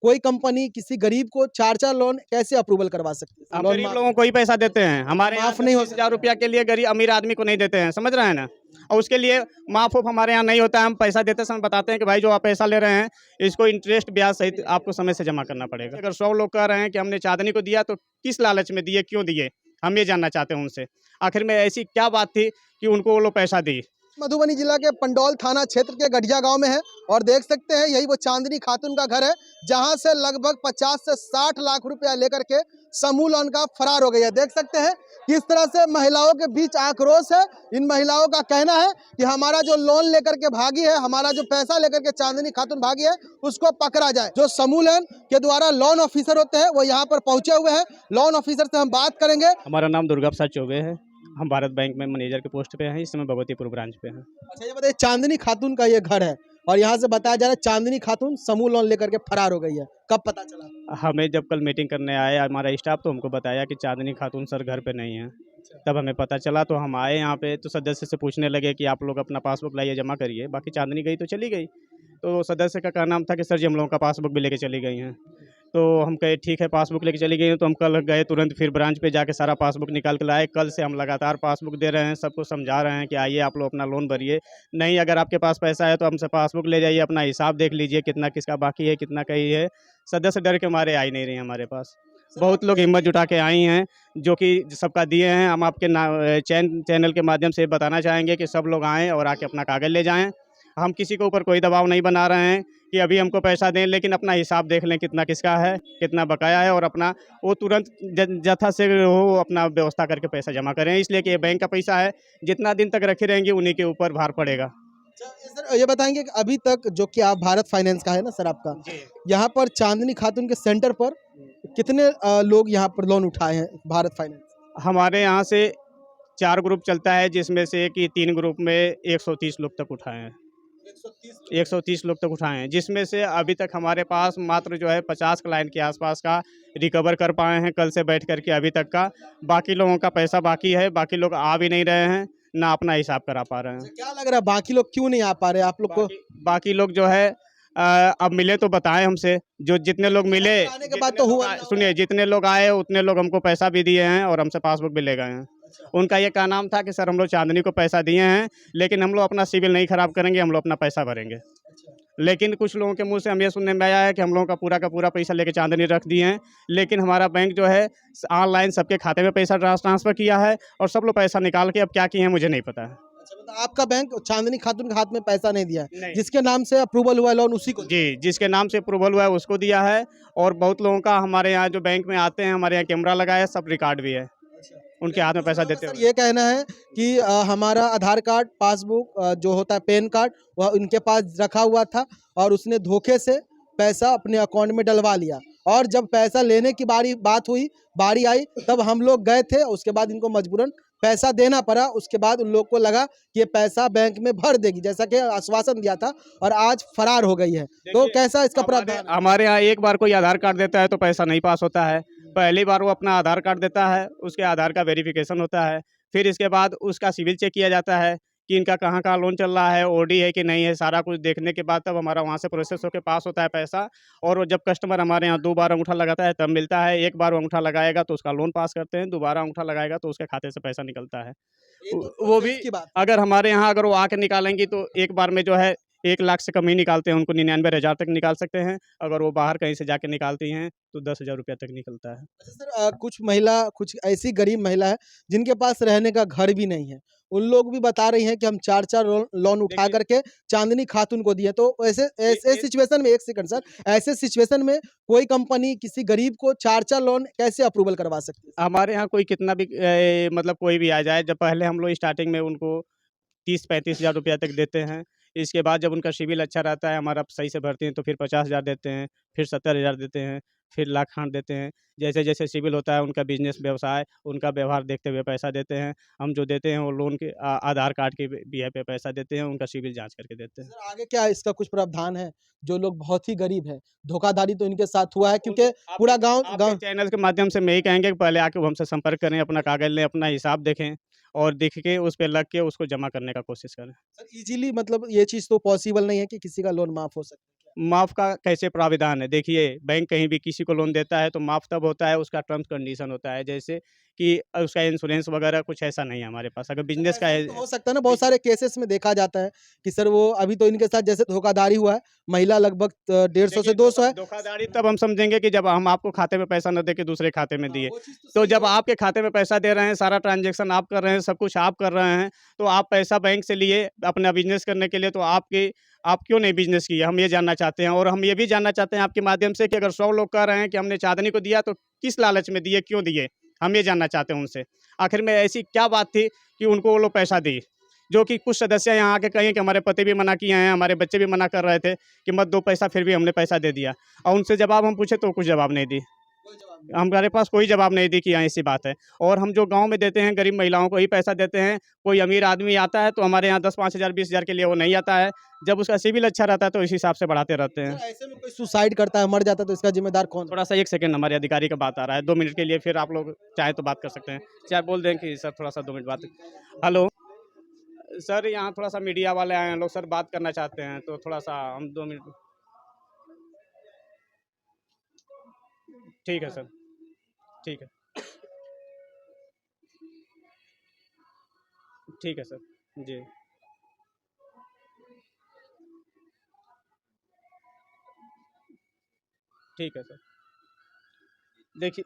कोई कंपनी किसी गरीब को 4-4 लोन कैसे अप्रूवल करवा सकती है? हम लोन गरीब लोगों को ही पैसा देते हैं, हमारे यहाँ माफ नहीं हो 10,000 रुपया के लिए गरीब अमीर आदमी को नहीं देते हैं, समझ रहे हैं ना। और उसके लिए माफ ऑफ हमारे यहाँ नहीं होता है। हम पैसा देते समय बताते हैं कि भाई जो आप पैसा ले रहे हैं इसको इंटरेस्ट ब्याज सहित आपको समय से जमा करना पड़ेगा। अगर 100 लोग कह रहे हैं कि हमने चांदनी को दिया तो किस लालच में दिए, क्यों दिए, हम ये जानना चाहते हैं उनसे। आखिर में ऐसी क्या बात थी कि उनको वो लोग पैसा दिए। मधुबनी जिला के पंडौल थाना क्षेत्र के गढ़िया गांव में है और देख सकते हैं यही वो चांदनी खातून का घर है जहां से लगभग 50 से 60 लाख रुपया लेकर के समूह लोन का फरार हो गई है। देख सकते हैं किस तरह से महिलाओं के बीच आक्रोश है। इन महिलाओं का कहना है कि हमारा जो लोन लेकर के भागी है, हमारा जो पैसा लेकर के चांदनी खातून भागी है, उसको पकड़ा जाए। जो समूह लोन के द्वारा लोन ऑफिसर होते हैं वो यहाँ पर पहुंचे हुए हैं। लोन ऑफिसर से हम बात करेंगे। हमारा नाम दुर्गा प्रसाद चौबे है, हम भारत बैंक में मैनेजर के पोस्ट पे हैं, इस समय भगवतीपुर ब्रांच पे हैं। अच्छा, ये बताइए, चांदनी खातून का ये घर है और यहाँ से बताया जा रहा है चांदनी खातून समूह लोन लेकर के फरार हो गई है, कब पता चला? हमें जब कल मीटिंग करने आया हमारा स्टाफ तो हमको बताया कि चांदनी खातून सर घर पे नहीं है। तब हमें पता चला तो हम आए यहाँ पे, तो सदस्य से पूछने लगे कि आप लोग अपना पासबुक लाइए जमा करिए, बाकी चांदनी गई तो चली गई। तो सदस्य का नाम था कि सर जी हम लोगों का पासबुक भी लेके चली गई हैं। तो हम कहे ठीक है पासबुक लेके चली गई हैं। तो हम कल गए तुरंत, फिर ब्रांच पे जाके सारा पासबुक निकाल के लाए। कल से हम लगातार पासबुक दे रहे हैं, सबको समझा रहे हैं कि आइए आप लोग अपना लोन भरिए। नहीं, अगर आपके पास पैसा है तो हमसे पासबुक ले जाइए, अपना हिसाब देख लीजिए कितना किसका बाकी है, कितना कहीं है। सदस्य डर के मारे आ ही नहीं रही हमारे पास। बहुत लोग हिम्मत जुटा के आई हैं जो कि सबका दिए हैं। हम आपके चैनल के माध्यम से बताना चाहेंगे कि सब लोग आएँ और आके अपना कागज़ ले जाएँ। हम किसी के ऊपर कोई दबाव नहीं बना रहे हैं कि अभी हमको पैसा दें, लेकिन अपना हिसाब देख लें कितना किसका है, कितना बकाया है, और अपना वो तुरंत जथा से हो अपना व्यवस्था करके पैसा जमा करें। इसलिए कि ये बैंक का पैसा है, जितना दिन तक रखे रहेंगे उन्हीं के ऊपर भार पड़ेगा। सर ये बताएंगे कि अभी तक जो कि आप भारत फाइनेंस का है ना सर आपका, यहाँ पर चांदनी खातून के सेंटर पर कितने लोग यहाँ पर लोन उठाए हैं भारत फाइनेंस? हमारे यहाँ से 4 ग्रुप चलता है, जिसमें से कि 3 ग्रुप में 130 लोग तक उठाए हैं। 130 लोग तक उठाए हैं, जिसमें से अभी तक हमारे पास मात्र जो है 50 क्लाइंट के आसपास का रिकवर कर पाए हैं कल से बैठ करके अभी तक का। बाकी लोगों का पैसा बाकी है, बाकी लोग आ भी नहीं रहे हैं, ना अपना हिसाब करा पा रहे हैं। क्या लग रहा है बाकी लोग क्यों नहीं आ पा रहे आप लोग को? बाकी लोग जो है अब मिले तो बताएं हमसे। जो जितने लोग मिले, आने के बाद तो हुआ सुनिए, जितने लोग आए उतने लोग हमको पैसा भी दिए हैं और हमसे पासबुक भी ले गए हैं। उनका ये क्या नाम था कि सर हम लोग चांदनी को पैसा दिए हैं, लेकिन हम लोग अपना सिविल नहीं खराब करेंगे, हम लोग अपना पैसा भरेंगे। लेकिन कुछ लोगों के मुंह से हम ये सुनने में आया है कि हम लोगों का पूरा पैसा लेके चांदनी रख दिए हैं, लेकिन हमारा बैंक जो है ऑनलाइन सबके खाते में पैसा ट्रांसफ़र किया है और सब लोग पैसा निकाल के अब क्या किए हैं मुझे नहीं पता है। मतलब आपका बैंक चांदनी खातून के हाथ में पैसा नहीं दिया है, नहीं। जिसके नाम से अप्रूवल हुआ लोन उसी को? जी, जिसके नाम से अप्रूवल हुआ है उसको दिया है। और बहुत लोगों का हमारे यहाँ जो बैंक में आते हैं, हमारे यहाँ कैमरा लगा है, सब रिकॉर्ड भी है, उनके हाथ में पैसा देते सर हुए। ये कहना है कि हमारा आधार कार्ड, पासबुक, जो होता है पैन कार्ड, वह उनके पास रखा हुआ था और उसने धोखे से पैसा अपने अकाउंट में डलवा लिया और जब पैसा लेने की बारी आई तब हम लोग गए थे, उसके बाद इनको मजबूरन पैसा देना पड़ा। उसके बाद उन लोग को लगा कि ये पैसा बैंक में भर देगी, जैसा कि आश्वासन दिया था, और आज फरार हो गई है। तो कैसा इसका प्रावधान है? हमारे यहाँ एक बार कोई आधार कार्ड देता है तो पैसा नहीं पास होता है। पहली बार वो अपना आधार कार्ड देता है, उसके आधार का वेरिफिकेशन होता है, फिर इसके बाद उसका सिविल चेक किया जाता है कि इनका कहाँ लोन चल रहा है, ओडी है कि नहीं है, सारा कुछ देखने के बाद तब हमारा वहाँ से प्रोसेस होकर पास होता है पैसा। और वो जब कस्टमर हमारे यहाँ 2 बार अंगूठा लगाता है तब मिलता है। एक बार वो अंगूठा लगाएगा तो उसका लोन पास करते हैं, दोबारा अंगूठा लगाएगा तो उसके खाते से पैसा निकलता है। वो भी अगर हमारे यहाँ अगर वो आके निकालेंगी तो एक बार में जो है 1 लाख से कम ही निकालते हैं, उनको 99,000 तक निकाल सकते हैं। अगर वो बाहर कहीं से जाके निकालती हैं तो 10,000 रुपया तक निकलता है। अच्छा सर, कुछ ऐसी गरीब महिला है जिनके पास रहने का घर भी नहीं है, उन लोग भी बता रही हैं कि हम 4-4 लोन उठा करके चांदनी खातून को दिए। तो ऐसे ऐसे सिचुएशन में, एक सेकंड सर, ऐसे सिचुएशन में कोई कंपनी किसी गरीब को 4-4 लोन कैसे अप्रूवल करवा सकती है? हमारे यहाँ कोई कितना भी मतलब कोई भी आ जाए, जब पहले हम लोग स्टार्टिंग में उनको 30-35,000 रुपया तक देते हैं। इसके बाद जब उनका सिविल अच्छा रहता है, हमारा सही से भरती हैं तो फिर 50,000 देते हैं, फिर 70,000 देते हैं, फिर लाख खांड देते हैं। जैसे-जैसे सिविल होता है उनका बिज़नेस व्यवसाय, उनका व्यवहार देखते हुए पैसा देते हैं। हम जो देते हैं वो लोन के आधार कार्ड के बिहा पे पैसा देते हैं, उनका सिविल जाँच करके देते हैं। सर आगे क्या इसका कुछ प्रावधान है? जो लोग बहुत ही गरीब हैं, धोखाधड़ी तो इनके साथ हुआ है, क्योंकि पूरा आपके चैनल के माध्यम से मैं यही कहेंगे कि पहले आके वो हमसे संपर्क करें, अपना कागज़ लें, अपना हिसाब देखें और देख के उस पे लग के उसको जमा करने का कोशिश करें। सर इजीली, मतलब ये चीज़ तो पॉसिबल नहीं है कि किसी का लोन माफ़ हो सके। माफ़ का कैसे प्राविधान है? देखिए, बैंक कहीं भी किसी को लोन देता है तो माफ़ तब होता है, उसका टर्म्स कंडीशन होता है, जैसे कि उसका इंश्योरेंस वगैरह कुछ ऐसा नहीं है हमारे पास। अगर बिज़नेस का ऐसा है भी तो हो सकता है ना, बहुत सारे केसेस में देखा जाता है कि सर वो अभी तो इनके साथ जैसे धोखाधड़ी हुआ है, महिला लगभग 150 से देखिए, 200 है। धोखाधड़ी तब हम समझेंगे कि जब हम आपको खाते में पैसा न दे के दूसरे खाते में हाँ, दिए। वो चीज़ तो तो सही जब है। आपके खाते में पैसा दे रहे हैं, सारा ट्रांज़ैक्शन आप कर रहे हैं, सब कुछ आप कर रहे हैं, तो आप पैसा बैंक से लिए अपना बिज़नेस करने के लिए, तो आप क्यों नहीं बिज़नेस किए? हम ये जानना चाहते हैं। और हम ये भी जानना चाहते हैं आपके माध्यम से कि अगर 100 लोग कह रहे हैं कि हमने चाँदनी को दिया, तो किस लालच में दिए, क्यों दिए? हम ये जानना चाहते हैं उनसे। आखिर में ऐसी क्या बात थी कि उनको वो लोग पैसा दिए? जो कि कुछ सदस्य यहाँ आके कहें कि हमारे पति भी मना किए हैं, हमारे बच्चे भी मना कर रहे थे कि मत दो पैसा, फिर भी हमने पैसा दे दिया। और उनसे जवाब हम पूछे तो कुछ जवाब नहीं दी। कोई जवाब नहीं। हमारे पास कोई जवाब नहीं दी कि हाँ, ऐसी बात है। और हम जो गाँव में देते हैं, गरीब महिलाओं को ही पैसा देते हैं। कोई अमीर आदमी आता है तो हमारे यहाँ 10-5 हज़ार 20 हज़ार के लिए वो नहीं आता है। जब उसका सिविल अच्छा रहता है तो इस हिसाब से बढ़ाते रहते हैं। सर ऐसे में कोई सुसाइड करता है, मर जाता है तो इसका ज़िम्मेदार कौन है? थोड़ा-सा 1 सेकंड, हमारे अधिकारी का बात आ रहा है, 2 मिनट के लिए फिर आप लोग चाहें तो बात कर सकते हैं। चाहे बोल दें कि सर थोड़ा-सा 2 मिनट बात। हेलो, सर यहाँ थोड़ा-सा मीडिया वाले आए हैं लोग, सर बात करना चाहते हैं, तो थोड़ा-सा हम 2 मिनट। ठीक है सर, ठीक है। ठीक है सर। जी, ठीक है सर। देखिए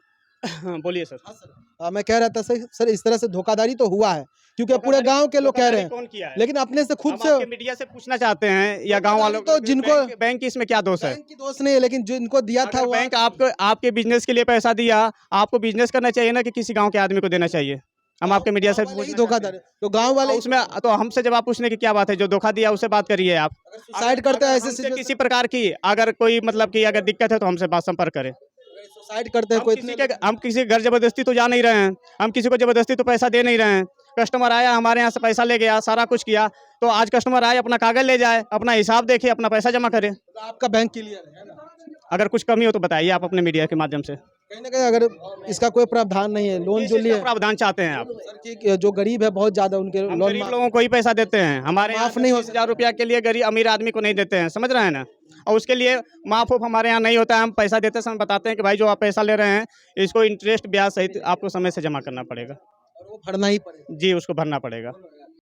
बोलिए सर। हाँ सर। मैं कह रहा था सर सर इस तरह से धोखाधड़ी तो हुआ है, क्योंकि पूरे धोखाधड़ी गाँव के लोग कह रहे धोखाधड़ी हैं, कौन किया है? लेकिन अपने से खुद हम से आपके मीडिया से पूछना चाहते हैं या गाँव धोखाधड़ी वालों तो को, जिनको बैंक की इसमें क्या दोष है? बैंक की दोष नहीं है, लेकिन जिनको दिया था अगर वो बैंक आपको आपके बिज़नेस के लिए पैसा दिया, आपको बिज़नेस करना चाहिए ना कि किसी गाँव के आदमी को देना चाहिए? हम गाँव आपके मीडिया से गाँव वाले ही पूछना चाहते हैं। धोखाधड़ी, तो गाँव वाले ही उसमें धोखाधड़ी। तो हमसे जवाब पूछने की क्या बात है? जो धोखा दिया उससे बात करिए आप। अगर सुसाइड करते अगर हैं ऐसे हमसे सिचुएशन, किसी प्रकार की अगर कोई मतलब कि अगर दिक्कत है तो हमसे बात संपर्क करें। अगर सुसाइड करते हैं कोई इतने लोग, हम किसी के घर ज़बरदस्ती तो जा नहीं रहे हैं। हम किसी को ज़बरदस्ती तो पैसा दे नहीं रहे हैं। कस्टमर आया हमारे यहाँ से पैसा ले गया, सारा कुछ किया। तो आज कस्टमर आए, अपना कागज़ ले जाए, अपना हिसाब देखे, अपना पैसा जमा करे। तो आपका बैंक क्लियर है ना? अगर कुछ कमी हो तो बताइए आप अपने मीडिया के माध्यम से। कहीं न कहीं अगर इसका कोई प्रावधान नहीं है, लोन किस जो चीज़ लिए का प्रावधान चाहते हैं आप? सर कि जो गरीब है बहुत ज़्यादा उनके हम लोन गरीब माफ, लोगों को ही पैसा देते हैं। हमारे यहाँ माफ नहीं हो 10,000 रुपया के लिए गरीब अमीर आदमी को नहीं देते हैं, समझ रहे हैं ना? और उसके लिए माफ़-वाफ़ हमारे यहाँ नहीं होता है। हम पैसा देते समय बताते हैं कि भाई जो आप पैसा ले रहे हैं, इसको इंटरेस्ट ब्याज सहित आपको समय से जमा करना पड़ेगा। और वो भरना ही पड़ेगा। जी, उसको भरना पड़ेगा।